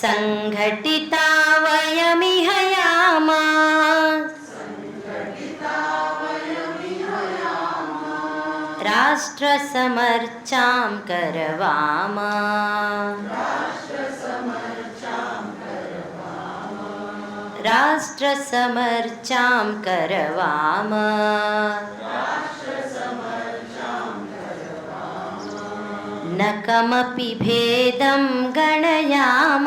संघटिता वयमिह यामा राष्ट्रसमर्चां करवाम राष्ट्रसमर्चां करवाम न कमपि भेदं गणयाम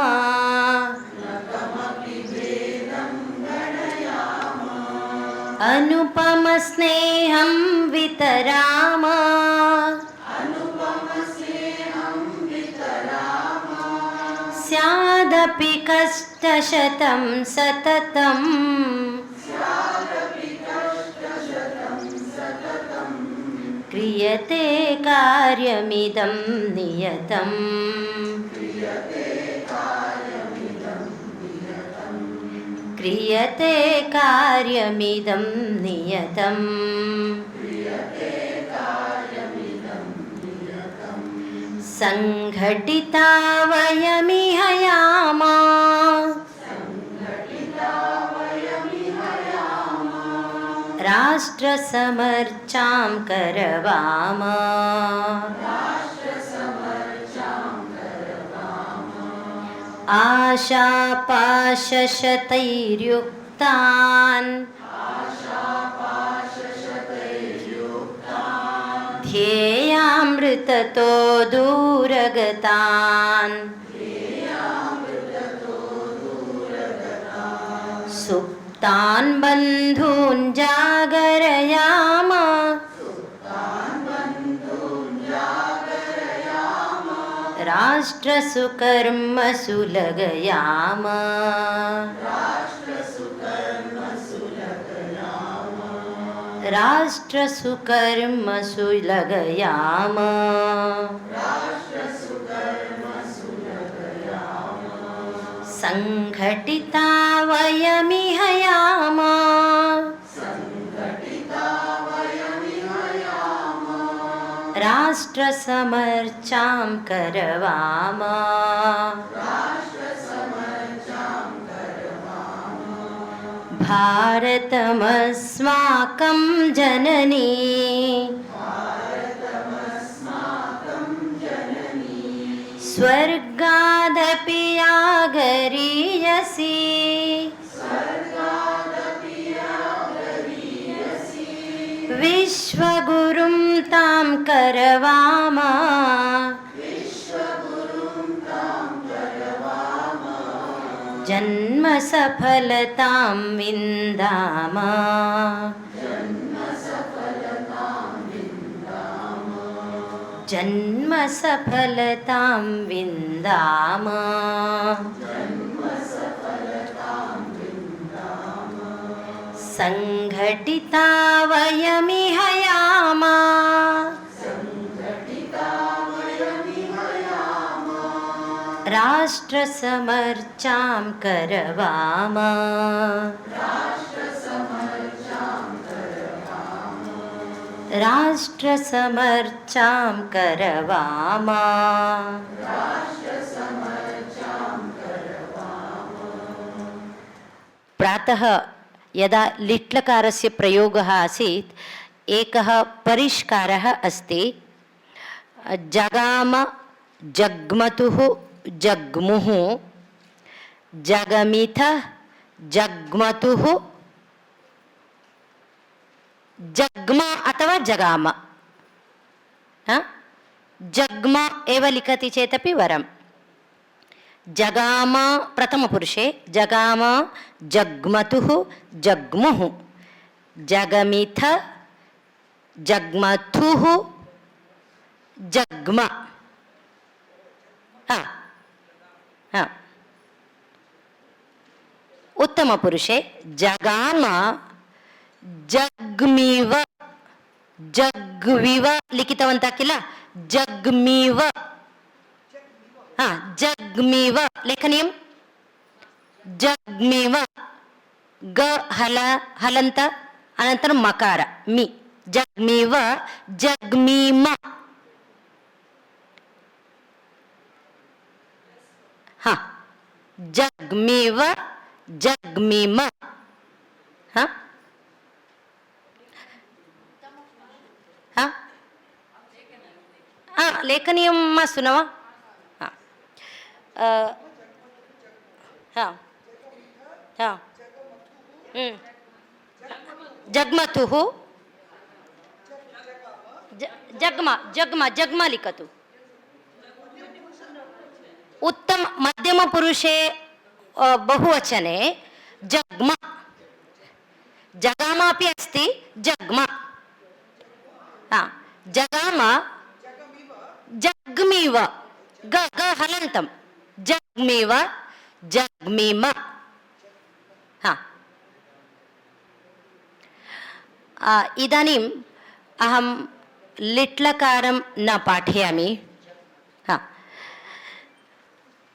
अनुपमस्नेहं वितराम स्यादपि कष्टशतं सततम् क्रियते कार्यमिदं नियतम् क्रियते कार्यमिदं नियतम् संघटिता वयमिह यामा राष्ट्रसमर्चां करवाम आशापाशशतैर्युक्तान् ध्येयामृततो दूरगतान् सुप्तान् बन्धून् जागरयाम राष्ट्रसुकर्मसु लगयाम राष्ट्रसुकर्मसु लगयाम संघटिता वयमिह यामा राष्ट्रसमर्चां करवाम भारतमस्माकं जननी स्वर्गादपि यागरीयसी विश्वगुरुं तां करवाम जन्मसफलतां विन्दाम जन्मसफलतां विन्दाम संघटिता वयमिह यामा राष्ट्रसमर्चां करवाम राष्ट्रसमर्चां करवाम प्रातः यदा लिट्लकारस्य प्रयोगः आसीत् एकः परिष्कारः अस्ति जगाम जग्मतुः जग्मुः जगमिथ जग्मतुः जग्म अथवा जगाम जग्म एव लिखति चेदपि वरं जगाम प्रथमपुरुषे जगाम जग्मतुः जग्मुः जगमिथ जग्मथुः जग्म उत्तमपुरुषे जगाम जग्मीव जग्विव लिखितवन्तः किल जग्मीव जग्मीव लेखनीयं जग्मीव ग हल हलन्त अनन्तरं मकार मि जग्मीव जग्मीम जग्मीव जग्मीम लेखनीयं मास्तु न वा जग्मतुः जग्म जग्म जग्म लिखतु उत्तम मध्यम पुरुषे बहुवचने जग्म जगाम अपि अस्ति जग्म जगाम जग्मीव ग ग हलन्तं जग्मीव जग्मीम इदानीम् अहं लिट्लकारं न पाठयामि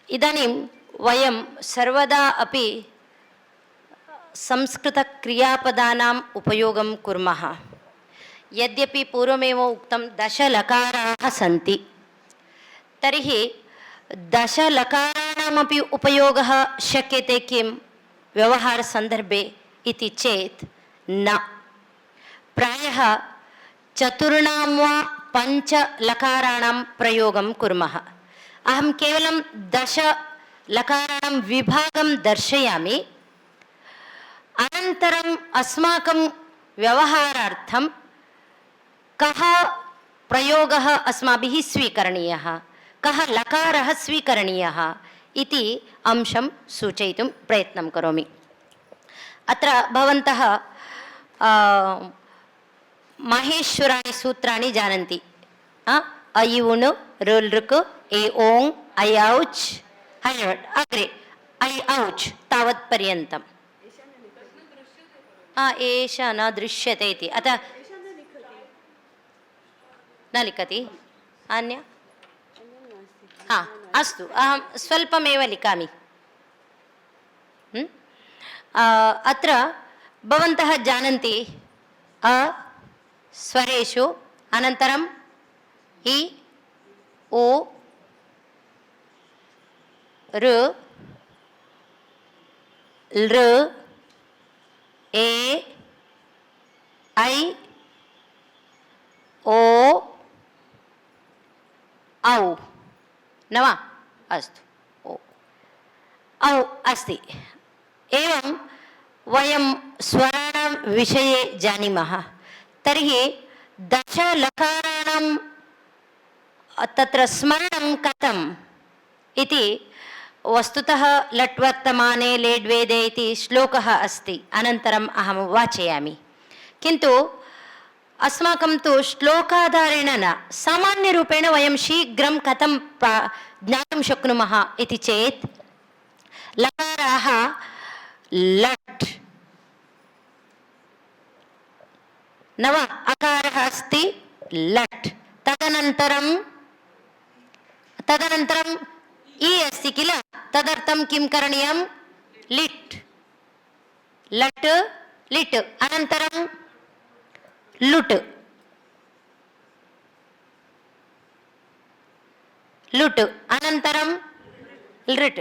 इदानीं वयं सर्वदा अपि संस्कृतक्रियापदानाम् उपयोगं कुर्मः यद्यपि पूर्वमेव उक्तं दशलकाराः सन्ति तर्हि दशलकाराणामपि उपयोगः शक्यते किं व्यवहारसन्दर्भे इति चेत् न प्रायः चतुर्णां वा पञ्चलकाराणां प्रयोगं कुर्मः अहं केवलं दशलकाराणां विभागं दर्शयामि अनन्तरम् अस्माकं व्यवहारार्थं कः प्रयोगः अस्माभिः स्वीकरणीयः कः लकारः स्वीकरणीयः इति अंशं सूचयितुं प्रयत्नं करोमि अत्र भवन्तः माहेश्वराणि सूत्राणि जानन्ति ऐ उण् ऋ लृक् ए ओङ् ऐ औच् हयवट् अग्रे ऐ औच् तावत् पर्यन्तम् एषा न दृश्यते इति अतः न लिखति अन्य अस्तु अहं स्वल्पमेव लिखामि अत्र भवन्तः जानन्ति अ स्वरेषु अनन्तरम् इ ओ ऋ लृ ए ऐ ओ औ न वा अस्तु ओ औ अस्ति एवं वयं स्वराणां विषये जानीमः तर्हि दशलकाराणां तत्र स्मरणं कथम् इति वस्तुतः लट्वर्तमाने लेड्वेदे इति श्लोकः अस्ति अनन्तरम् अहं वाचयामि किन्तु अस्माकं तु श्लोकाधारेण न सामान्यरूपेण वयं शीघ्रं कथं ज्ञातुं शक्नुमः इति चेत् लकाराः लट् न वा अकारः अस्ति लट् तदनन्तरं इ अस्ति किल तदर्थं किं करणीयं लिट् लट् लिट् अनन्तरं लुट् लुट् अनन्तरं लृट्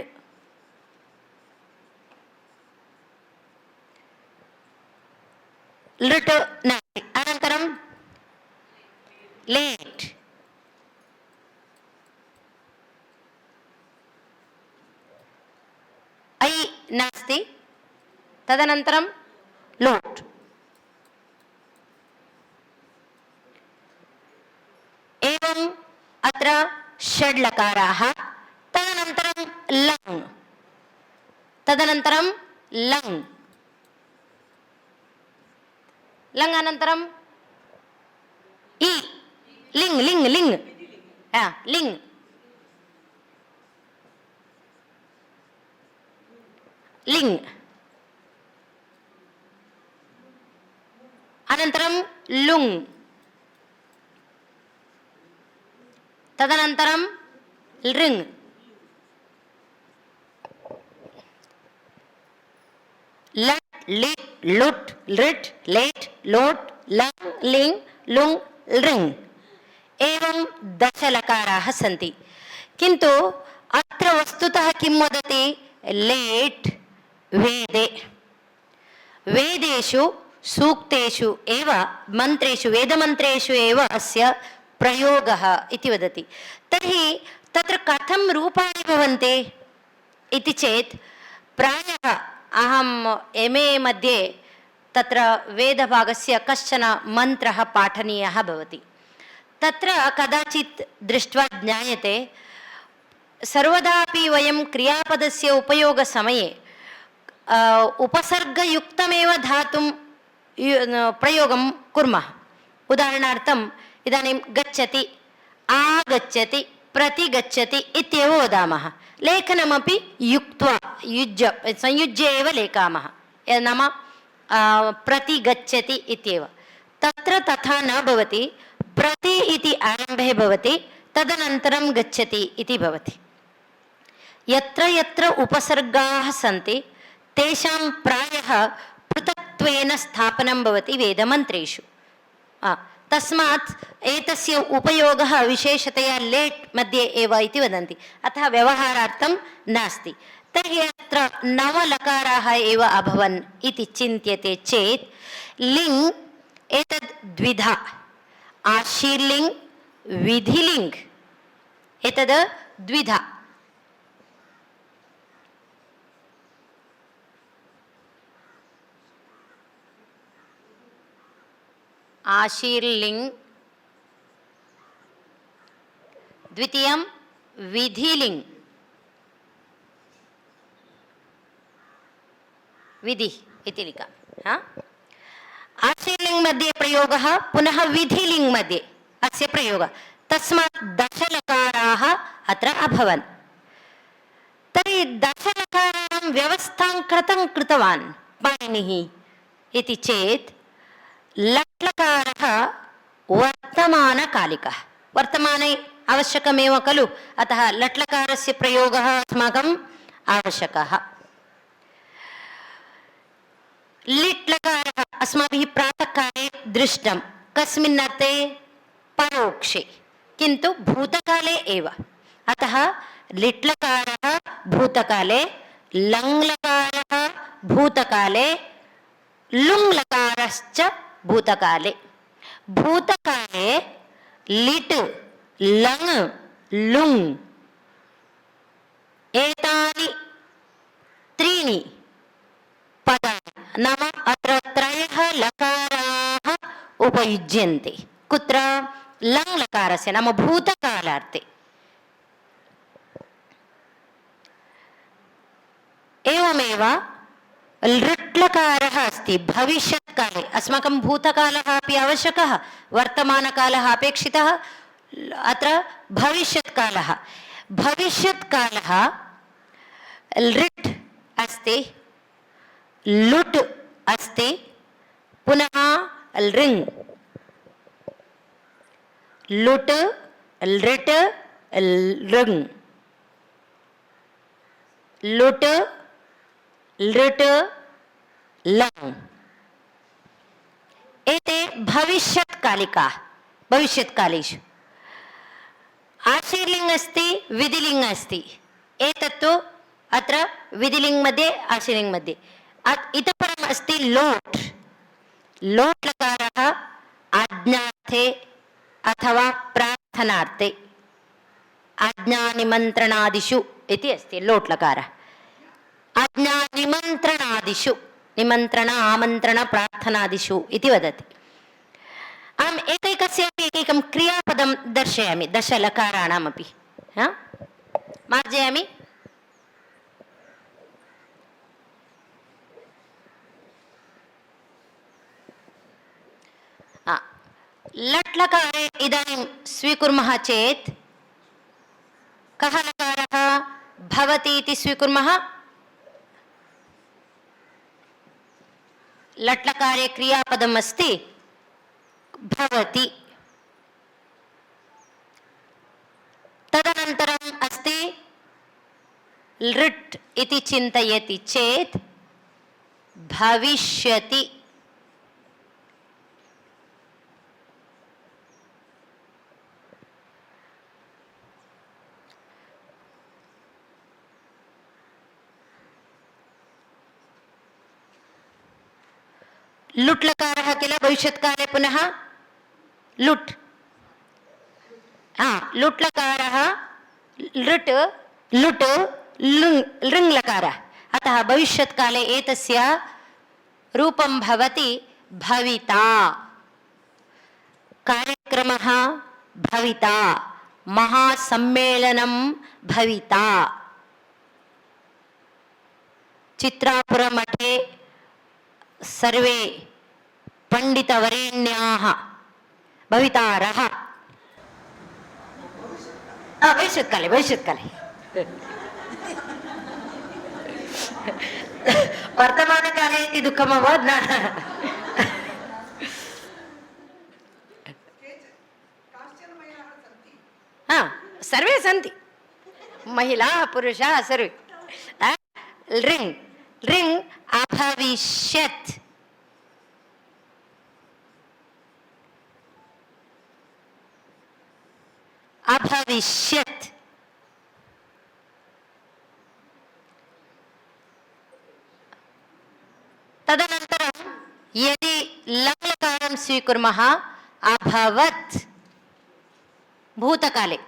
लृट् नास्ति अनन्तरं लेट् ऐ नास्ति तदनन्तरं लोट् एवम् अत्र षड्लकाराः तदनन्तरं लङ् लङ् अनन्तरं इ लिङ् लिङ् लिङ् लिङ् लिङ् अनन्तरं लुङ्, तदनन्तरं लृङ्, लट् लिट् लुट् लृट् लेट् लोट् लङ् लिङ् लुङ् लृङ् एवं दशलकाराः सन्ति। किन्तु अत्र वस्तुतः किं वदति? लेट् वेदे, वेदेषु सूक्तेषु एव मन्त्रेषु वेदमन्त्रेषु एव अस्य प्रयोगः इति वदति। तर्हि तत्र कथं रूपाणि भवन्ति इति चेत् प्रायः अहम् MA मध्ये तत्र वेदभागस्य कश्चन मन्त्रः पाठनीयः भवति। तत्र कदाचित् दृष्ट्वा ज्ञायते सर्वदापि वयं क्रियापदस्य उपयोगसमये उपसर्गयुक्तमेव धातुं प्रयोगं कुर्मः। उदाहरणार्थम् इदानीं गच्छति, आगच्छति, प्रतिगच्छति इत्येव वदामः। लेखनमपि युक्त्वा संयुज्य एव लेखामः, नाम प्रतिगच्छति इत्येव। तत्र तथा न भवति, प्रति इति आरम्भे भवति, तदनन्तरं गच्छति इति भवति। यत्र यत्र उपसर्गाः सन्ति तेषां प्रायः पृथक्त्वेन स्थापनं भवति वेदमन्त्रेषु। तस्मात् एतस्य उपयोगः विशेषतया लेट् मध्ये एव इति वदन्ति, अतः व्यवहारार्थं नास्ति। तर्हि अत्र 9 लकाराः एव अभवन् इति चिन्त्यते चेत् लिङ् एतद् द्विधा, आशीर्लिङ् विधिलिङ् एतद् द्विधा। आशीर्लिङ्, द्वितीयं विधिलिङ्, विधि इति लिखामि। आशीर्लिङ् मध्ये प्रयोगः, पुनः विधिलिङ् मध्ये अस्य प्रयोगः, तस्मात् 10 लकाराः अत्र अभवन्। तर्हि 10 लकाराणां व्यवस्थां कथं कृतवान् पाणिनिः इति चेत् लट्लकारः वर्तमानकालिकः, वर्तमाने आवश्यकमेव खलु, अतः लट्लकारस्य प्रयोगः अस्माकम् आवश्यकः। लिट्लकारः अस्माभिः प्रातःकाले दृष्टं, कस्मिन् अर्थे? परोक्षे, किन्तु भूतकाले एव। अतः लिट्लकारः भूतकाले, लङ्लकारः भूतकाले, लुङ्लकारश्च भूतकाले। भूतकाले लिट् लङ् लुङ् एतानि 3 पदानि, नाम अत्र 3 लकाराः उपयुज्यन्ते। कुत्र? लङ्लकारस्य, नाम भूतकालार्थे। एवमेव लृट्लकारः अस्ति भविष्यत्काले, अस्माकं भूतकालः अपि आवश्यकः, वर्तमानकालः अपेक्षितः, अत्र भविष्यत्कालः। भविष्यत्कालः लृट् अस्ति, लुट् अस्ति, पुनः लृङ्, लुट् लृट् लृङ्, लुट् लृट् लङ्, एते भविष्यत्कालिकाः। भविष्यत्कालेषु आशीर्लिङ् अस्ति, विधिलिङ् अस्ति, एतत्तु अत्र विधिलिङ् मध्ये आशीर्लिङ् मध्ये। इतः परम् अस्ति लोट्। लोट् लकारः आज्ञार्थे अथवा प्रार्थनार्थे, आज्ञानिमन्त्रणादिषु इति अस्ति लोट् लकारः। आज्ञानिमन्त्रणादिषु, निमन्त्रण आमन्त्रण प्रार्थनादिषु इति वदति। अहम् एकैकस्यापि एकैकं क्रियापदं दर्शयामि, 10 लकाराणामपि मार्जयामि। लट् लकारे इदानीं स्वीकुर्मः चेत् कः लकारः भवति इति स्वीकुर्मः? लट् लकारे क्रियापदम् अस्ति, भवति। तदनन्तरम् अस्ति लृट् इति चिन्तयति चेत् भविष्यति। लुट् लकारः किल भविष्यत्काले पुनः लुट्, लुट् लकारः लृट् लुट् लृङ् लकारः, अतः भविष्यत्काले एतस्य रूपं भवति भविता। कार्यक्रमः भविता, महासम्मेलनं भविता। चित्रापुरमठे सर्वे पंडितवरेण्याः भवितारः। भविष्यत्काले वर्तमानकाले इति दुःखम् अभवत् न। सर्वे सन्ति, महिलाः पुरुषाः सर्वे। लृङ् लृङ् अभविष्यत्, अभविष्यत्। तदनन्तरं यदि लङ्लकारं स्वीकुर्मः अभवत् भूतकाले।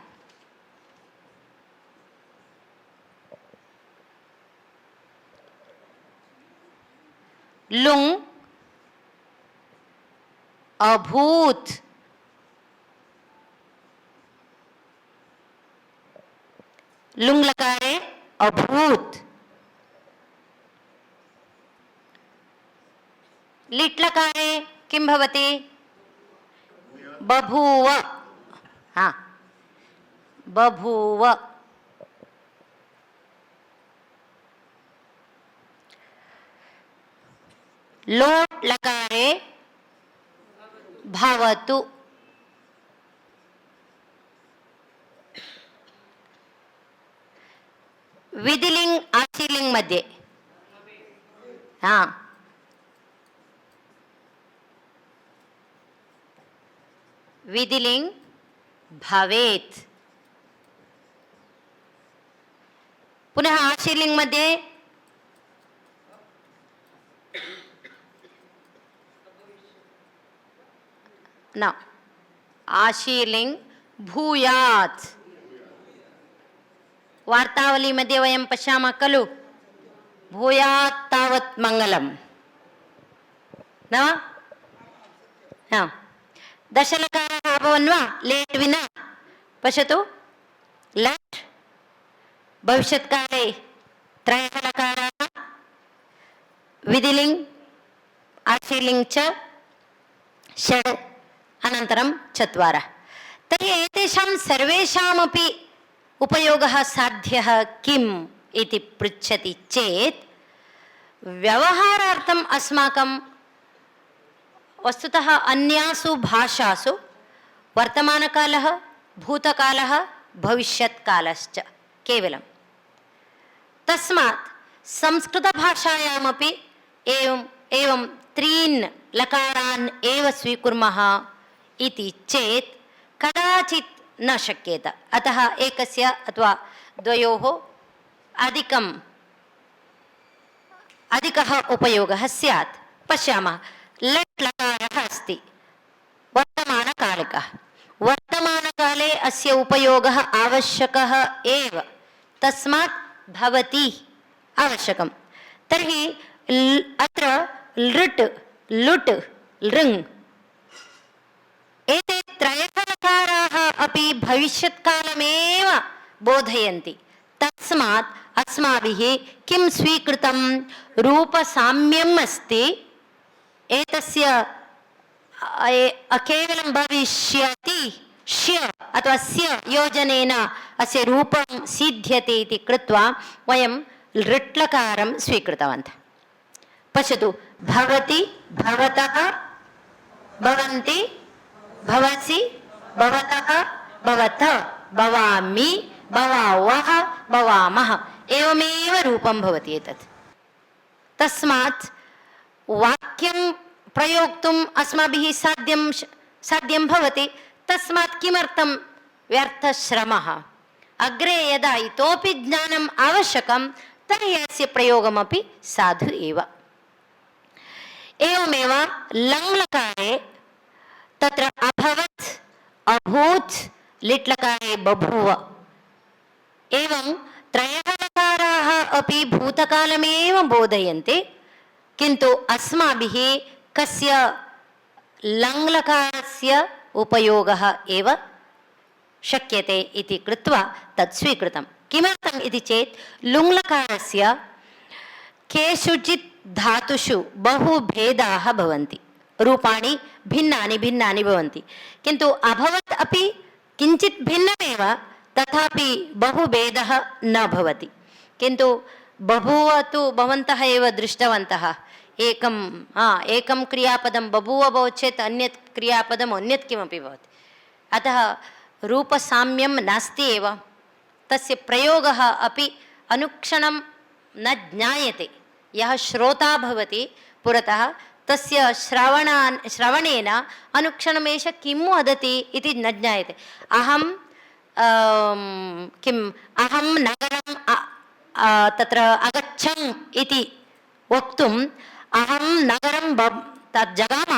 लुङ् अभूत्, लुङ् लकारे अभूत्। लिट् लकारे किं भवति? बभूव, बभूव। लोट् लकारे भवतु, विधिलिङ् आशीलिङ् मध्ये विधिलिङ् भवेत्। पुनः आशीलिङ् मध्ये न, आशीलिङ् भूयात्। वार्तावली मध्ये वयं पश्यामः खलु, भूयात् तावत् मङ्गलम् न वा? दशलकारः अभवन् वा लेट् विना? पश्यतु, लट् भविष्यत्काले त्रयः लकाराः, विधिलिङ् आशीलिङ् च षड्, अनन्तरं चत्वारः। तर्हि एतेषां सर्वेषामपि उपयोगः साध्यः किम् इति पृच्छति चेत्, व्यवहारार्थम् अस्माकं वस्तुतः अन्यासु भाषासु वर्तमानकालः, भूतकालः, भविष्यत्कालश्च केवलं। तस्मात् संस्कृतभाषायामपि एवं त्रीन् लकारान् एव स्वीकुर्मः इति चेत् कदाचित् न शक्येत। अतः एकस्य अथवा द्वयोः अधिकः उपयोगः स्यात्। पश्यामः, लट् लकारः अस्ति, वर्तमानकालिकः। वर्तमानकाले अस्य उपयोगः आवश्यकः एव, तस्मात् भवति आवश्यकं। तर्हि अत्र लृट् लुट् लृङ् एते त्रयः लकाराः अपि भविष्यत्कालमेव बोधयन्ति। तस्मात् अस्माभिः किं स्वीकृतं? रूपसाम्यम् अस्ति। एतस्य केवलं भविष्यति ष्य अथवा स्य योजनेन अस्य रूपं सिद्ध्यते इति कृत्वा वयं लृट् लकारं स्वीकृतवन्तः। पश्यतु, भवति, भवतः, भवन्ति, भवसि, भवतः, भवतः, भवामि, भवावः, भवामः एवमेव रूपं भवति एतत्। तस्मात् वाक्यं प्रयोक्तुम् अस्माभिः साध्यं भवति। तस्मात् किमर्थं व्यर्थश्रमः? अग्रे यदा इतोपि ज्ञानम् आवश्यकं तर्हि अस्य प्रयोगमपि साधु एव। एवमेव लङ्लकारे तत्र अभवत्, अभूत्, लिट्लकारे बभूव, एवं त्रयः लकाराः अपि भूतकालमेव बोधयन्ति, किन्तु अस्माभिः कस्य लङ्लकारस्य उपयोगः एव शक्यते इति कृत्वा तत् स्वीकृतं। किमर्थम् इति चेत् लुङ्लकारस्य केषुचित् धातुषु बहु भेदाः भवन्ति, रूपाणि भिन्नानि भिन्नानि भवन्ति, किन्तु अभवत् अपि किञ्चित् भिन्नमेव, तथापि बहु भेदः न भवति। किन्तु बभूव तु भवन्तः एव दृष्टवन्तः, एकं क्रियापदं बभूव भवति चेत् अन्यत् क्रियापदम् अन्यत् किमपि भवति। अतः रूपसाम्यं नास्ति एव, तस्य प्रयोगः अपि अनुक्षणं न ज्ञायते। यः श्रोता भवति पुरतः तस्य श्रवणेन अनुक्षणम् एष किं वदति इति न ज्ञायते। अहं नगरं तत्र अगच्छम् इति वक्तुम् अहं नगरं तत् जगाम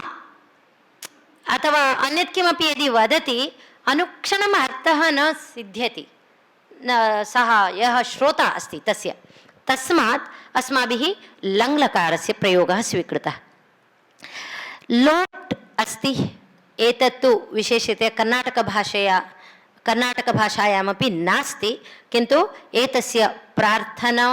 अथवा अन्यत् किमपि यदि वदति अनुक्षणम् अर्थः न सिद्ध्यति, सः यः श्रोता अस्ति तस्य। तस्मात् अस्माभिः लङ्लकारस्य प्रयोगः स्वीकृतः। लोट् अस्ति, एतत्तु विशेषतया कर्णाटकभाषायामपि नास्ति, किन्तु एतस्य प्रार्थना,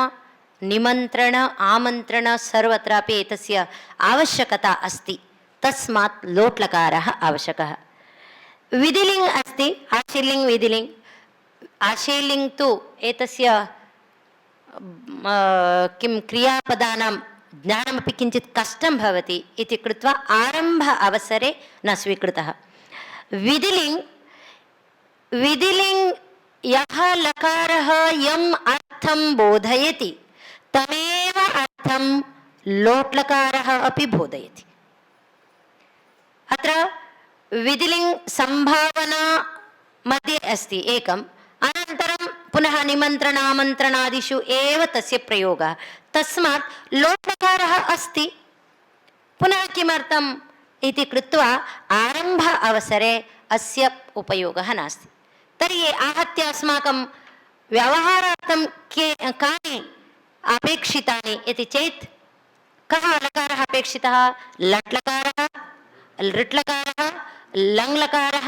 निमन्त्रण, आमन्त्रण सर्वत्रापि एतस्य आवश्यकता अस्ति। तस्मात् लोट्लकारः आवश्यकः। विधिलिङ्ग् अस्ति, आशीर्लिङ्ग्, विधिलिङ्ग्। आशीर्लिङ्ग् तु एतस्य क्रियापदानां ज्ञानमपि किञ्चित् कष्टं भवति इति कृत्वा आरम्भ अवसरे न स्वीकृतः। विधिलिङ्ग् यः लकारः यम् अर्थं बोधयति तमेव अर्थं लोट्लकारः अपि बोधयति। अत्र विधिलिङ्ग् सम्भावना मध्ये अस्ति एकम्, अनन्तरं पुनः निमन्त्रणामन्त्रणादिषु एव तस्य प्रयोगः। तस्मात् लोट्लकारः अस्ति, पुनः किमर्थम् इति कृत्वा आरम्भ अवसरे अस्य उपयोगः नास्ति। तर्हि आहत्य अस्माकं व्यवहारार्थं कानि अपेक्षितानि इति चेत् कः लकारः अपेक्षितः? लट्लकारः, लृट्लकारः, लङ्लकारः,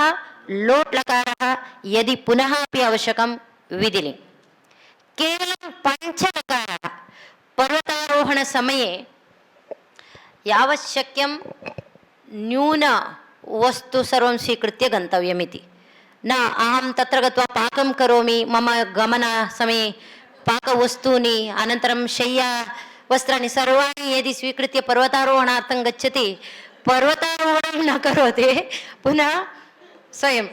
लोट्लकारः, यदि पुनः अपि आवश्यकं विधिलिङ्ग्। केवलं पञ्चलकारः पर्वतारोहणसमये यावत् शक्यं न्यून वस्तु सर्वं स्वीकृत्य गन्तव्यमिति। न अहं तत्र गत्वा पाकं करोमि, मम गमनसमये पाकवस्तूनि अनन्तरं शय्या वस्त्राणि सर्वाणि यदि स्वीकृत्य पर्वतारोहणार्थं गच्छति, पर्वतारोहणं न करोति, पुनः स्वयं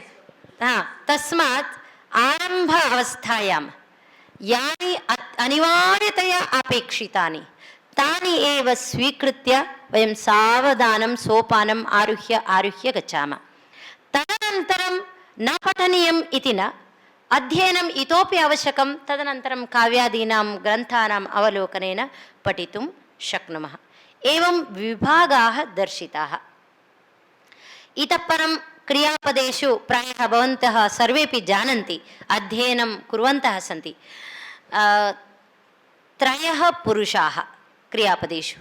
तस्मात् आरम्भ अवस्थायां यानि अनिवार्यतया अपेक्षितानि तानि एव स्वीकृत्य वयं सावधानं सोपानम् आरुह्य गच्छामः। तदनन्तरं न पठनीयम् इति न, अध्ययनम् इतोपि आवश्यकं, तदनन्तरं काव्यादीनां ग्रन्थानाम् अवलोकनेन पठितुं शक्नुमः। एवं विभागाः दर्शिताः। इतः परं क्रियापदेषु प्रायः भवन्तः सर्वेपि जानन्ति, अध्ययनं कुर्वन्तः सन्ति। त्रयः पुरुषाः क्रियापदेषु,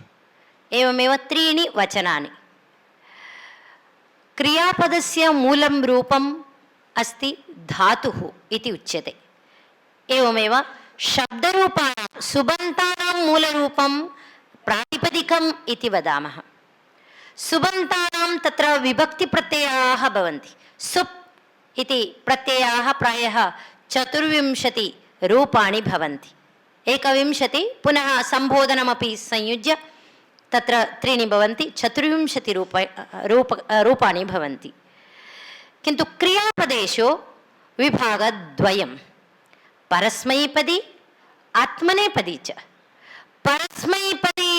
एवमेव त्रीणि वचनानि। क्रियापदस्य मूलं रूपम् अस्ति धातुः इति उच्यते। एवमेव शब्दरूपाणां सुबन्तानां मूलरूपं प्रातिपदिकम् इति वदामः। सुबन्तानां तत्र विभक्तिप्रत्ययाः भवन्ति। सुप् इति प्रत्ययाः प्रायः 24 रूपाणि भवन्ति। 21 पुनः सम्बोधनमपि संयुज्य तत्र त्रीणि भवन्ति, 24 रूपाणि भवन्ति। किन्तु क्रियापदेषु विभागद्वयं परस्मैपदी आत्मनेपदी च। परस्मैपदी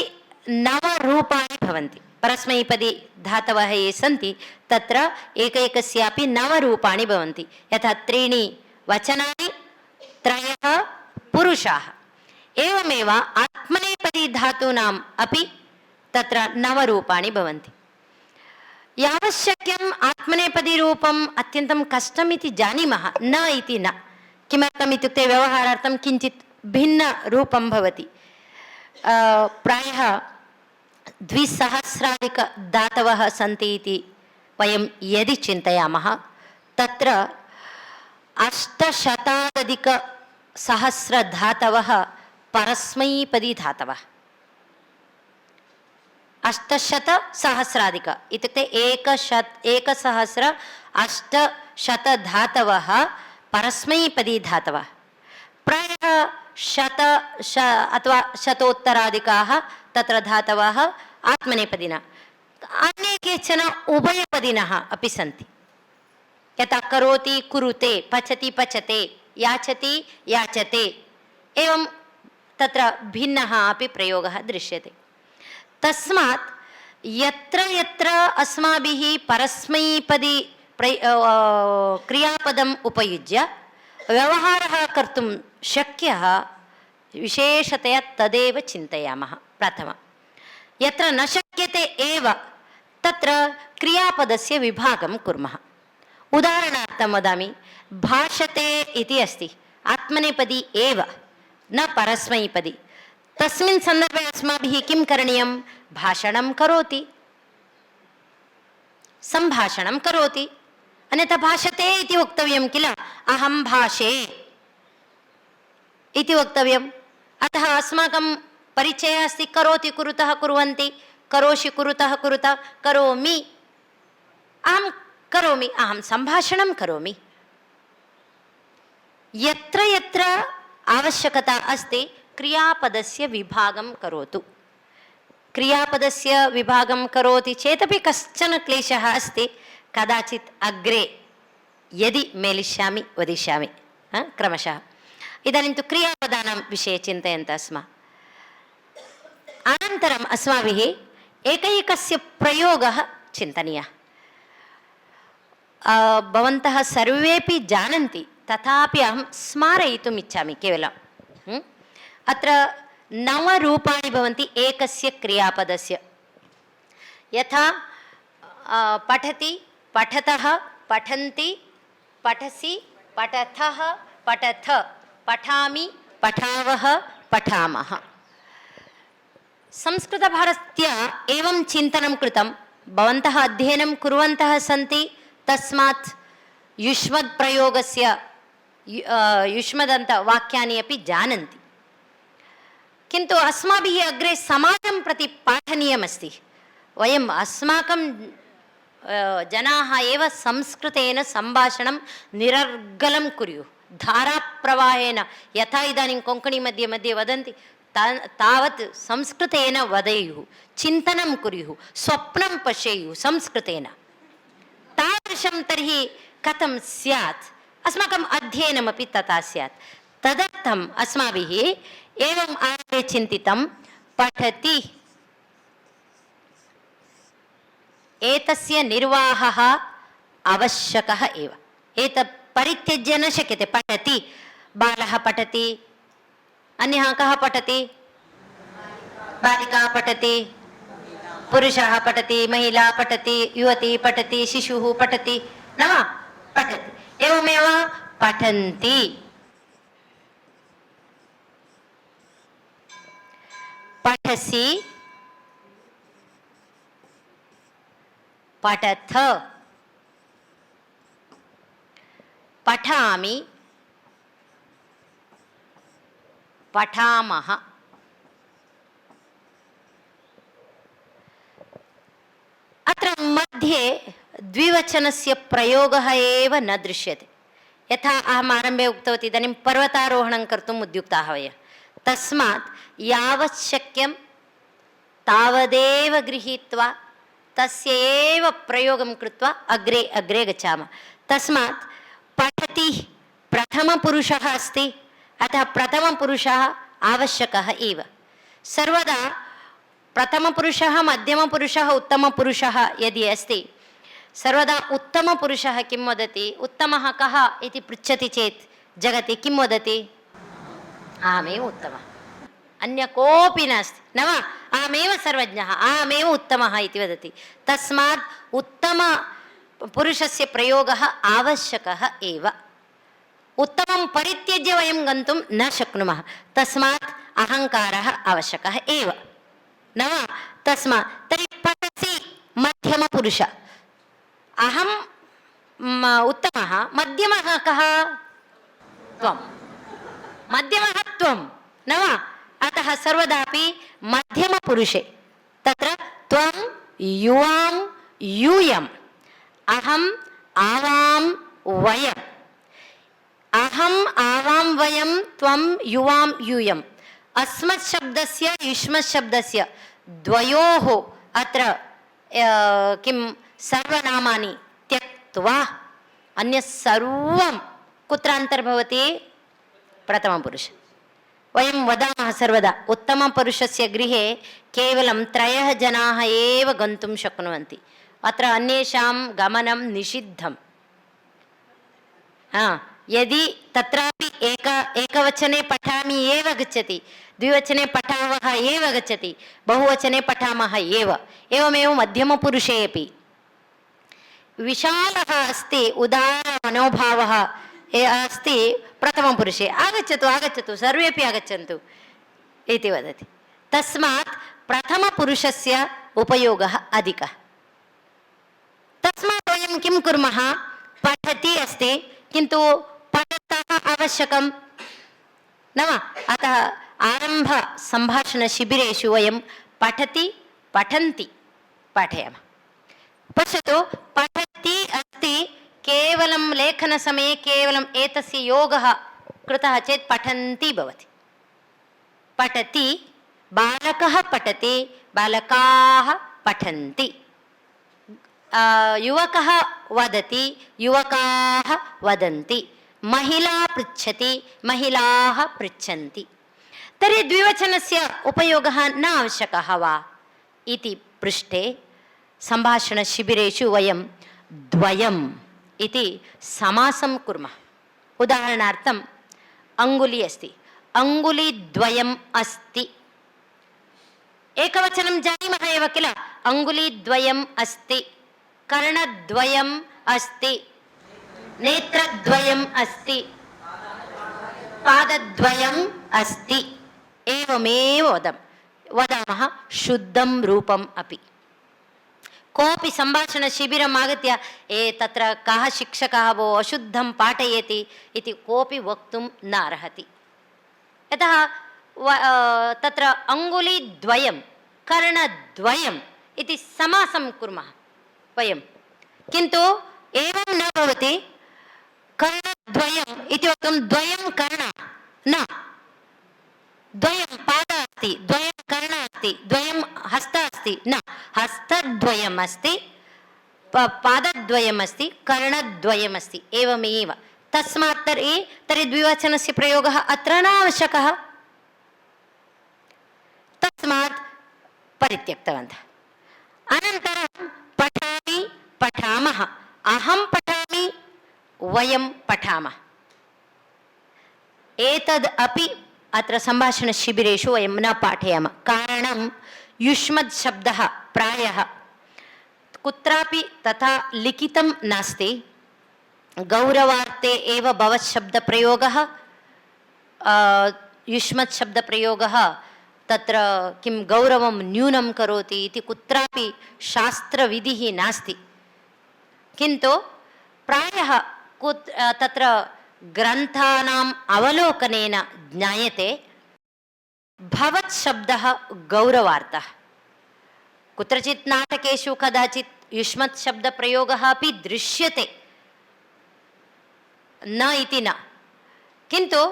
नवरूपाणि भवन्ति। परस्मैपदी धातवः ये सन्ति तत्र एकैकस्यापि नवरूपाणि भवन्ति। यथा त्रीणि वचनानि, त्रयः पुरुषाः। एवमेव आत्मनेपदी धातूनाम् अपि तत्र नवरूपाणि भवन्ति। यावश्शक्यम् आत्मनेपदी रूपम् अत्यन्तं कष्टम् इति जानीमः, न इति न। किमर्थम् इत्युक्ते व्यवहारार्थं किञ्चित् भिन्नरूपं भवति। प्रायः 2000 धातवः सन्ति इति वयं यदि चिन्तयामः, तत्र 800 धातवः परस्मैपदी धातवः। 800 इत्युक्ते 1800 धातवः परस्मैपदी धातवः। प्रायः 100 अथवा 100 तत्र धातवः आत्मनेपदिनः। अन्ये केचन उभयपदिनः अपि सन्ति। यथा करोति कुरुते, पचति पचते, याचति याचते, एवं तत्र भिन्नः अपि प्रयोगः दृश्यते। तस्मात् यत्र यत्र अस्माभिः परस्मैपदी क्रियापदम् उपयुज्य व्यवहारः कर्तुं शक्यः, विशेषतया तदेव चिन्तयामः प्रथमं। यत्र न शक्यते एव तत्र क्रियापदस्य विभागं कुर्मः। उदाहरणार्थं वदामि, भाषते इति अस्ति, आत्मनेपदी एव, न परस्मैपदी। तस्मिन् सन्दर्भे अस्माभिः किं करणीयं? भाषणं करोति, सम्भाषणं करोति, अन्यथा भाषते इति वक्तव्यं किल। अहं भाषे इति वक्तव्यम्। अतः अस्माकं परिचयः अस्ति, करोति कुरुतः कुर्वन्ति, करोषि कुरुतः कुरुतः, करोमि अहं करोमि, अहं सम्भाषणं करोमि। यत्र यत्र आवश्यकता अस्ति क्रियापदस्य विभागं करोतु। क्रियापदस्य विभागं करोति चेदपि कश्चन क्लेशः अस्ति। कदाचित् अग्रे यदि मेलिष्यामि वदिष्यामि क्रमशः। इदानीं तु क्रियापदानां विषये चिन्तयन्तः स्मः। अनन्तरम् अस्माभिः एकैकस्य प्रयोगः चिन्तनीयः। भवन्तः सर्वेपि जानन्ति, तथापि अहं स्मारयितुम् इच्छामि केवलम्। अत्र 9 रूपाणि भवन्ति एकस्य क्रियापदस्य। यथा पठति, पठतः, पठन्ति, पठसि, पठथः, पठथ, पठामि, पठावः, पठामः। संस्कृतभारत्या एवं चिन्तनं कृतं। भवन्तः अध्ययनं कुर्वन्तः सन्ति, तस्मात् युष्मद् प्रयोगस्य युष्मदन्तवाक्यानि अपि जानन्ति। किन्तु अस्माभिः अग्रे समाजं प्रति पाठनीयमस्ति। वयम् अस्माकं जनाः एव संस्कृतेन सम्भाषणं निरर्गलं कुर्युः, धाराप्रवाहेन। यथा इदानीं कोङ्कणी मध्ये मध्ये वदन्ति, तावत् संस्कृतेन वदेयुः, चिन्तनं कुर्युः, स्वप्नं पश्येयुः संस्कृतेन। तादृशं तर्हि कथं स्यात्? अस्माकम् अध्ययनमपि तथा स्यात्। तदर्थम् अस्माभिः एवम् आरम्भे चिन्तितं, पठति, एतस्य निर्वाहः आवश्यकः एव। एतत् परित्यज्य न शक्यते। पठति, बालः पठति, अन्यः कः पठति? बालिका पठति, पुरुषः पठति, महिला पठति, युवती पठति, शिशुः पठति, न वा? पठति। एवमेव पठन्ति। पठसि, पठथ, पठामि, पठामः। अत्र मध्ये द्विवचनस्य प्रयोगः एव न दृश्यते। यथा अहम् आरम्भे उक्तवती, इदानीं पर्वतारोहणं कर्तुम् उद्युक्ताः वयं। तस्मात् यावत् शक्यं तावदेव गृहीत्वा तस्य एव प्रयोगं कृत्वा अग्रे अग्रे गच्छामः। तस्मात् पठति प्रथमपुरुषः अस्ति, अतः प्रथमपुरुषः आवश्यकः एव। सर्वदा प्रथमपुरुषः, मध्यमपुरुषः, उत्तमपुरुषः यदि अस्ति, सर्वदा उत्तमपुरुषः किं वदति, उत्तमः कः इति पृच्छति चेत् जगति किं वदति, अहमेव उत्तमः, अन्य कोऽपि नास्ति, न वा? अहमेव सर्वज्ञः, अहमेव उत्तमः इति वदति। तस्मात् उत्तमपुरुषस्य प्रयोगः आवश्यकः एव। उत्तमं परित्यज्य वयं गन्तुं न शक्नुमः, तस्मात् अहङ्कारः आवश्यकः एव, न वा? तस्मात् तर्हि पठसि मध्यमपुरुष, अहं उत्तमः, मध्यमः कः, त्वं, मध्यमः त्वं, न वा? अतः सर्वदापि मध्यमपुरुषे तत्र त्वं युवां यूयम्, अहम् आवां वयम्, अहम् आवां वयं त्वं युवां यूयम्, अस्मत् शब्दस्य युष्मत् शब्दस्य द्वयोः अत्र किं सर्वनामानि त्यक्त्वा अन्यत् सर्वं कुत्र अन्तर्भवति, प्रथमपुरुष। वयं वदामः सर्वदा उत्तमपुरुषस्य गृहे केवलं 3 जनाः एव गन्तुं शक्नुवन्ति, अत्र अन्येषां गमनं निषिद्धम्। यदि तत्रापि एकवचने पठामि एव गच्छति, द्विवचने पठावः एव गच्छति, बहुवचने पठामः एव। एवमेव मध्यमपुरुषे अपि विशालः अस्ति, उदारमनोभावः अस्ति प्रथमपुरुषे, आगच्छतु आगच्छतु सर्वेपि आगच्छन्तु इति वदति। तस्मात् प्रथमपुरुषस्य उपयोगः अधिकः। तस्मात् वयं किं कुर्मः, पठति अस्ति किन्तु पठतः आवश्यकं, न वा? अतः आरम्भसम्भाषणशिबिरेषु वयं पठति पठन्ति पाठयामः। पश्यतु, पठति अस्ति, केवलं लेखनसमये केवलम् एतस्य योगः कृतः चेत् पठन्ति भवति। पठति, बालकः पठति, बालकाः पठन्ति, युवकः वदति, युवकाः वदन्ति, महिला पृच्छति, महिलाः पृच्छन्ति। तर्हि द्विवचनस्य उपयोगः न आवश्यकः वा इति पृष्टे सम्भाषणशिबिरेषु वयं द्वयम् इति समासं कुर्मः। उदाहरणार्थम् अङ्गुली अस्ति, अङ्गुलीद्वयम् अस्ति, एकवचनं जानीमः एव किल, अङ्गुलीद्वयम् अस्ति, कर्णद्वयम् अस्ति, नेत्रद्वयम् अस्ति, पादद्वयम् अस्ति, एवमेव वदामः शुद्धं रूपम् अपि। कोऽपि सम्भाषणशिबिरम् आगत्य तत्र कः शिक्षकः भो अशुद्धं पाठयति इति कोऽपि वक्तुं न अर्हति। यतः तत्र अङ्गुलीद्वयं कर्णद्वयम् इति समासं कुर्मः वयं, किन्तु एवं न भवति कर्णद्वयम् इति वक्तुं द्वयं कर्ण न, द्वयं पाद अस्ति, द्वयं कर्ण अस्ति, द्वयं हस्त अस्ति न, हस्तद्वयम् अस्ति, पादद्वयम् अस्ति, कर्णद्वयम् अस्ति, एवमेव। तस्मात् तर्हि द्विवचनस्य प्रयोगः अत्र न आवश्यकः, तस्मात् परित्यक्तवन्तः। अनन्तरं पठामि पठामः, अहं पठामि, वयं पठामः, एतद् अपि अत्र सम्भाषणशिबिरेषु वयं न पाठयामः। कारणं युष्मद् शब्दः प्रायः कुत्रापि तथा लिखितं नास्ति, गौरवार्थे एव भवत् शब्दप्रयोगः, युष्मत् शब्दप्रयोगः तत्र किं गौरवं न्यूनं करोति इति कुत्रापि शास्त्रविधिः नास्ति, किन्तु प्रायः तत्र ग्रन्थानाम् अवलोकनेन ज्ञायते भवत् शब्दः गौरवार्थः। कुत्रचित् नाटकेषु कदाचित् युष्मत् शब्दप्रयोगः अपि दृश्यते, न इति न, किन्तु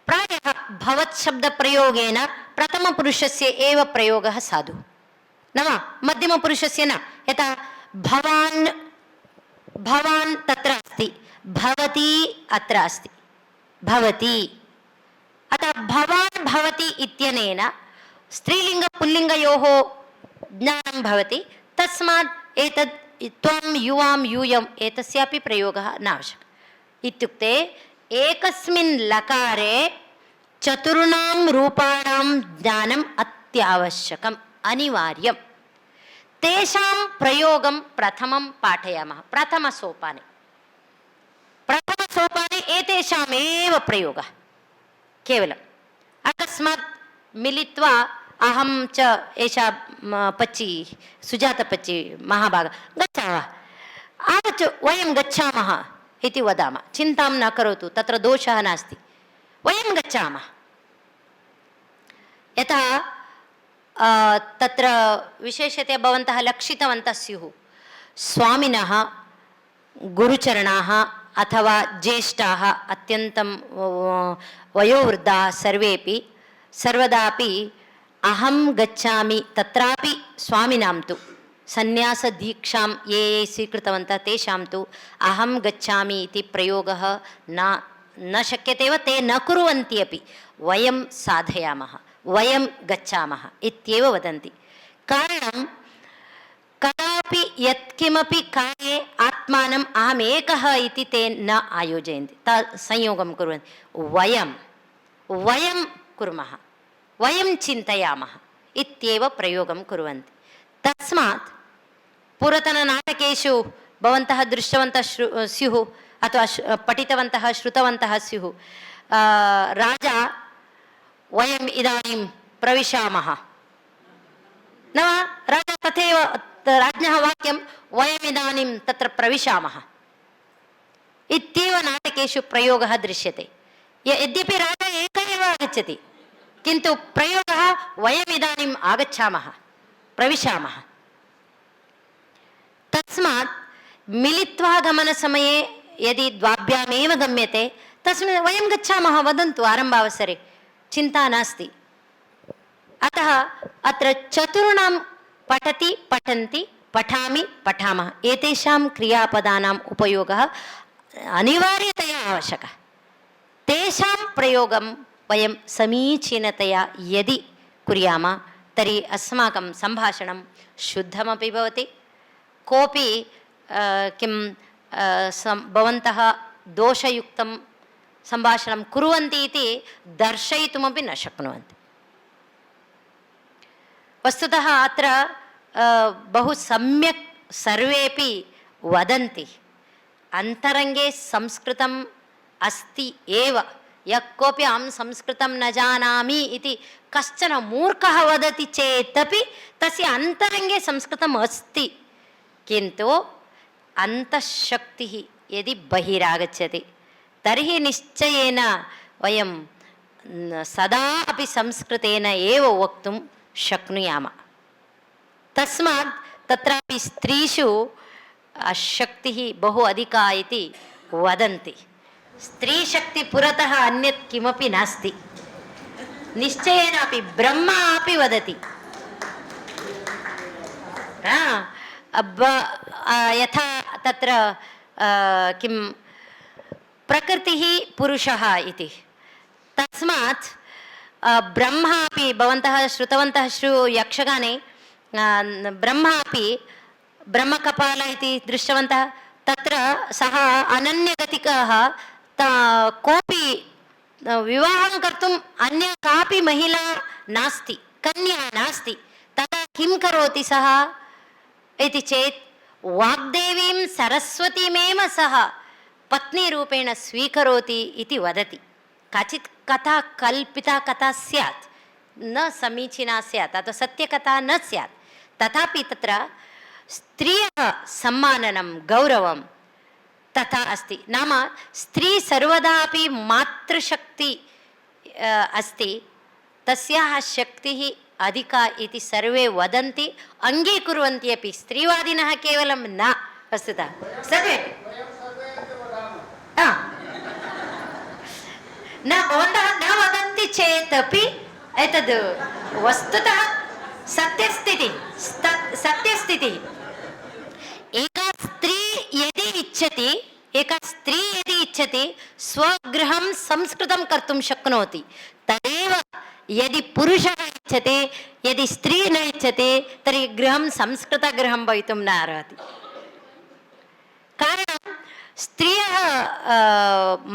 प्रायः भवत् शब्दप्रयोगेन प्रथमपुरुषस्य एव प्रयोगः साधु। नाम मध्यमपुरुषस्य न। यथा भवान् भवान् तत्र अस्ति, भवती अत्र अस्ति, भवती। अतः भवान् भवती इत्यनेन स्त्रीलिङ्गपुल्लिङ्गयोः ज्ञानं भवति। तस्मात् एतद् त्वं युवां यूयम् एतस्यापि प्रयोगः न आवश्यकः। इत्युक्ते एकस्मिन् लकारे चतुर्णां रूपाणां ज्ञानम् अत्यावश्यकम्, अनिवार्यम्। तेषां प्रयोगं प्रथमं पाठयामः। प्रथमसोपाने एतेषामेव प्रयोगः केवलम्। अकस्मात् मिलित्वा अहं च एषा पच्ची सुजातपच्ची महाभागा गच्छावः, आगच्छ वयं गच्छामः इति वदामः। चिन्तां न करोतु, तत्र दोषः नास्ति, वयं गच्छामः। यथा तत्र विशेषतया भवन्तः लक्षितवन्तः स्युः, स्वामिनः गुरुचरणाः अथवा ज्येष्ठाः अत्यन्तं वयोवृद्धाः सर्वेपि सर्वदापि अहं गच्छामि, तत्रापि स्वामिनां तु सन्यासदीक्षां ये स्वीकृतवन्तः तेषां तु अहं गच्छामि इति प्रयोगः न शक्यते एव, ते न कुर्वन्ति अपि। वयं साधयामः, वयं गच्छामः इत्येव वदन्ति। कारणं कदापि यत्किमपि कार्ये आत्मानम् अहमेकः इति ते न आयोजयन्ति, संयोगं कुर्वन्ति। वयं कुर्मः, वयं चिन्तयामः इत्येव प्रयोगं कुर्वन्ति। तस्मात् पुरातननाटकेषु भवन्तः दृष्टवन्तः स्युः अथवा पठितवन्तः श्रुतवन्तः स्युः, राजा वयम् इदानीं प्रविशामः न वा? राजा तथैव राज्ञः वाक्यं वयम् इदानीं तत्र प्रविशामः इत्येव नाटकेषु प्रयोगः दृश्यते। यद्यपि राजा एकः एव आगच्छति, किन्तु प्रयोगः वयम् इदानीम् आगच्छामः, प्रविशामः। तस्मात् मिलित्वा गमनसमये यदि द्वाभ्यामेव गम्यते तस्मिन् वयं गच्छामः वदन्तु, आरम्भावसरे चिन्ता नास्ति। अतः अत्र चतुर्णां पठति पठन्ति पठामि पठामः एतेषां क्रियापदानाम् उपयोगः अनिवार्यतया आवश्यकः। तेषां प्रयोगं वयं समीचीनतया यदि कुर्यामः तर्हि अस्माकं सम्भाषणं शुद्धमपि भवति। कोऽपि भवन्तः दोषयुक्तं सम्भाषणं कुर्वन्ति इति दर्शयितुमपि न शक्नुवन्ति। वस्तुतः अत्र बहु सम्यक् सर्वेपि वदन्ति, अन्तरङ्गे संस्कृतम् अस्ति एव। यः कोऽपि अहं संस्कृतं न जानामि इति कश्चन मूर्खः वदति चेदपि तस्य अन्तरङ्गे संस्कृतम् अस्ति, किन्तु अन्तःशक्तिः यदि बहिरागच्छति तर्हि निश्चयेन वयं सदा अपि संस्कृतेन एव वक्तुं शक्नुयामः। तस्मात् तत्रापि स्त्रीषु शक्तिः बहु अधिका इति वदन्ति। स्त्रीशक्ति पुरतः अन्यत् किमपि नास्ति, निश्चयेन अपि ब्रह्मा अपि वदति। यथा तत्र किं प्रकृतिः पुरुषः इति, तस्मात् ब्रह्मा अपि भवन्तः श्रुतवन्तः यक्षगाने ब्रह्मा अपि ब्रह्मकपाल इति दृष्टवन्तः। तत्र सः अनन्यगतिकः, कोऽपि विवाहं कर्तुम् अन्य कापि महिला नास्ति, कन्या नास्ति। तदा किं करोति सः इति चेत् वाग्देवीं सरस्वतीमेव सः पत्नीरूपेण स्वीकरोति इति वदति। काचित् कथा कल्पिता कथा स्यात्, न समीचीना स्यात् अथवा सत्यकथा न स्यात्, तथापि तत्र स्त्रियः सम्माननं गौरवं तथा अस्ति। नाम स्त्री सर्वदा अपि मातृशक्ति अस्ति, तस्याः शक्तिः अधिका इति सर्वे वदन्ति, अङ्गीकुर्वन्ति अपि। स्त्रीवादिनः केवलं न, वस्तुतः सर्वे न, भवन्तः न वदन्ति चेदपि एतद् वस्तुतः सत्यस्थिति सत्यस्थिति एका स्त्री यदि इच्छति स्वगृहं संस्कृतं कर्तुं शक्नोति तदेव यदि पुरुषः इच्छति यदि स्त्री न इच्छति तर्हि गृहं संस्कृतगृहं भवितुं न अर्हति कारणं स्त्रियः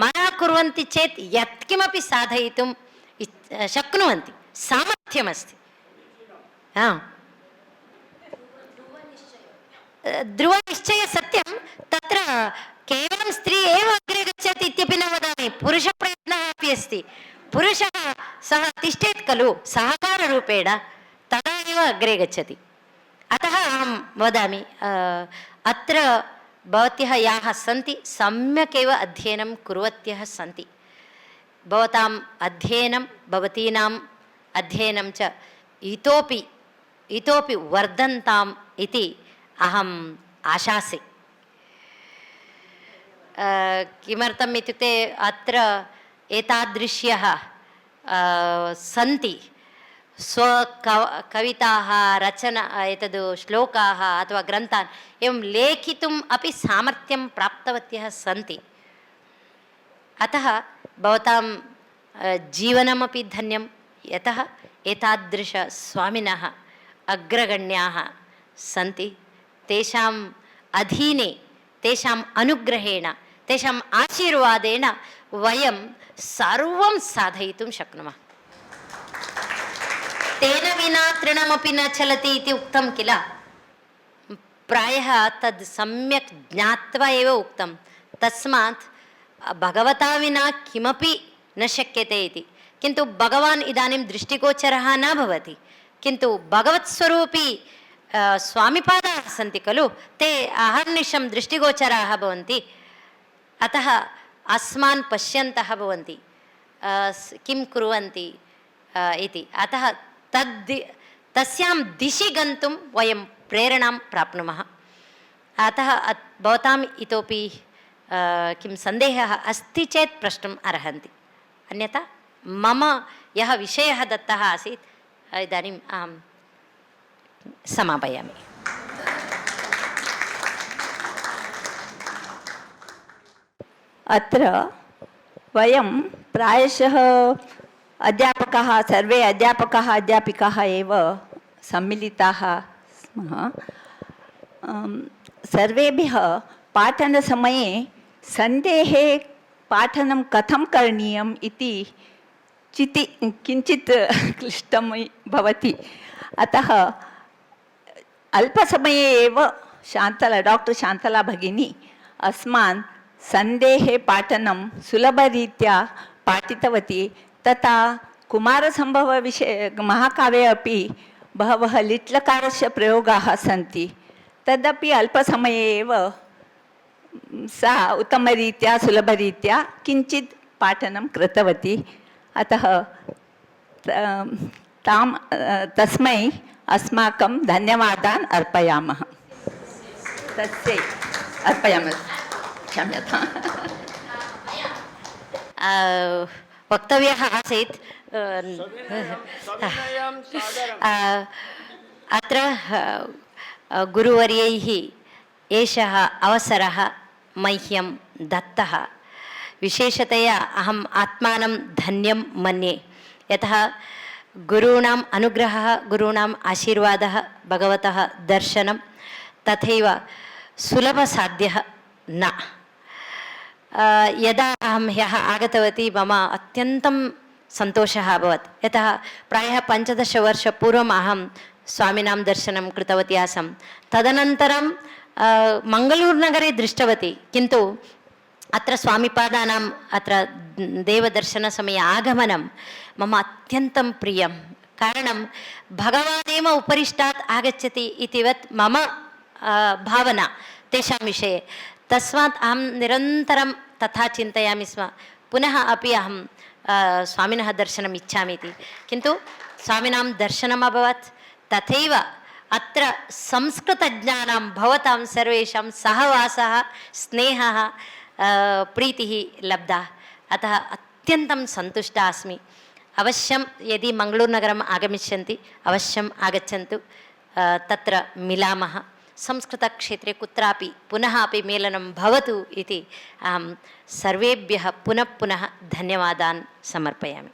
मनः कुर्वन्ति चेत् यत्किमपि साधयितुं शक्नुवन्ति सामर्थ्यमस्ति ध्रुवनिश्चय सत्यं तत्र केवलं स्त्री एव अग्रे गच्छति इत्यपि न वदामि पुरुषप्रयत्नः अपि अस्ति पुरुषः सः तिष्ठेत् खलु सहकाररूपेण तदा एव अग्रे गच्छति अतः अहं वदामि अत्र भवत्यः याः सन्ति सम्यक् एव अध्ययनं कुर्वत्यः सन्ति भवताम् अध्ययनं भवतीनाम् अध्ययनं च इतोपि वर्धन्ताम् इति अहम् आशासे किमर्थम् इत्युक्ते अत्र एतादृश्यः सन्ति स्वकविताः रचना एतद् श्लोकाः अथवा ग्रन्थान् एवं लेखितुम् अपि सामर्थ्यं प्राप्तवत्यः सन्ति अतः भवतां जीवनमपि धन्यं यतः एतादृशस्वामिनः अग्रगण्याः सन्ति तेषाम् अधीने तेषाम् अनुग्रहेण तेषाम् आशीर्वादेन वयं सर्वं साधयितुं शक्नुमः तेन विना तृणमपि न चलति इति उक्तं किल प्रायः तद् सम्यक् ज्ञात्वा एव उक्तं तस्मात् भगवता विना किमपि न शक्यते इति किन्तु भगवान् इदानीं दृष्टिगोचरः न भवति किन्तु भगवत्स्वरूपी स्वामिपादाः सन्ति खलु ते अहर्निशं दृष्टिगोचराः भवन्ति अतः अस्मान् पश्यन्तः भवन्ति किं कुर्वन्ति इति अतः तस्यां दिशि गन्तुं वयं प्रेरणां प्राप्नुमः अतः भवताम् इतोपि किं सन्देहः अस्ति चेत् प्रष्टुम् अर्हन्ति अन्यथा मम यः विषयः दत्तः आसीत् इदानीम् अहं समापयामि अत्र वयं प्रायशः अध्यापकाः सर्वे अध्यापकाः अध्यापिकाः एव सम्मिलिताः स्मः सर्वेभ्यः पाठनसमये सन्देहे पाठनं कथं करणीयम् इति किञ्चित् क्लिष्टं भवति अतः अल्पसमये एव डॉक्टर शान्तला भगिनी अस्मान् सन्देहे पाठनं सुलभरीत्या पाठितवती तथा कुमारसम्भवविषये महाकाव्ये अपि बहवः लिट्लकारस्य प्रयोगाः सन्ति तदपि अल्पसमये एव सा उत्तमरीत्या सुलभरीत्या किञ्चित् पाठनं कृतवती अतः तस्मै अस्माकं धन्यवादान् अर्पयामः तस्यै अर्पयामः क्षम्यतां वक्तव्यः आसीत् अत्र गुरुवर्यैः एषः अवसरः मह्यं दत्तः विशेषतया अहम् आत्मानं धन्यं मन्ये यतः गुरूणाम् अनुग्रहः गुरूणाम् आशीर्वादः भगवतः दर्शनं तथैव सुलभसाध्यः न यदा अहं ह्यः आगतवती मम अत्यन्तं सन्तोषः अभवत् यतः प्रायः 15 वर्षपूर्वम् अहं स्वामिनां दर्शनं कृतवती आसं तदनन्तरं मङ्गलूरुनगरे दृष्टवती किन्तु अत्र स्वामिपादानाम् अत्र देवदर्शनसमये आगमनं मम अत्यन्तं प्रियं कारणं भगवानेव उपरिष्टात् आगच्छति इतिवत् मम भावना तेषां विषये तस्मात् अहं निरन्तरं तथा चिन्तयामि स्म पुनः अपि अहं स्वामिनः दर्शनम् इच्छामि इति किन्तु स्वामिनां दर्शनम् अभवत् तथैव अत्र संस्कृतज्ञानां भवतां सर्वेषां सहवासः स्नेहः प्रीतिः लब्धा अतः अत्यन्तं सन्तुष्टा अस्मि अवश्यं यदि मङ्गलूरुनगरम् आगमिष्यन्ति अवश्यम् आगच्छन्तु, तत्र मिलामः। संस्कृतक्षेत्रे कुत्रापि पुनः अपि मेलनं भवतु इति अहं सर्वेभ्यः पुनः पुनः धन्यवादान् समर्पयामि।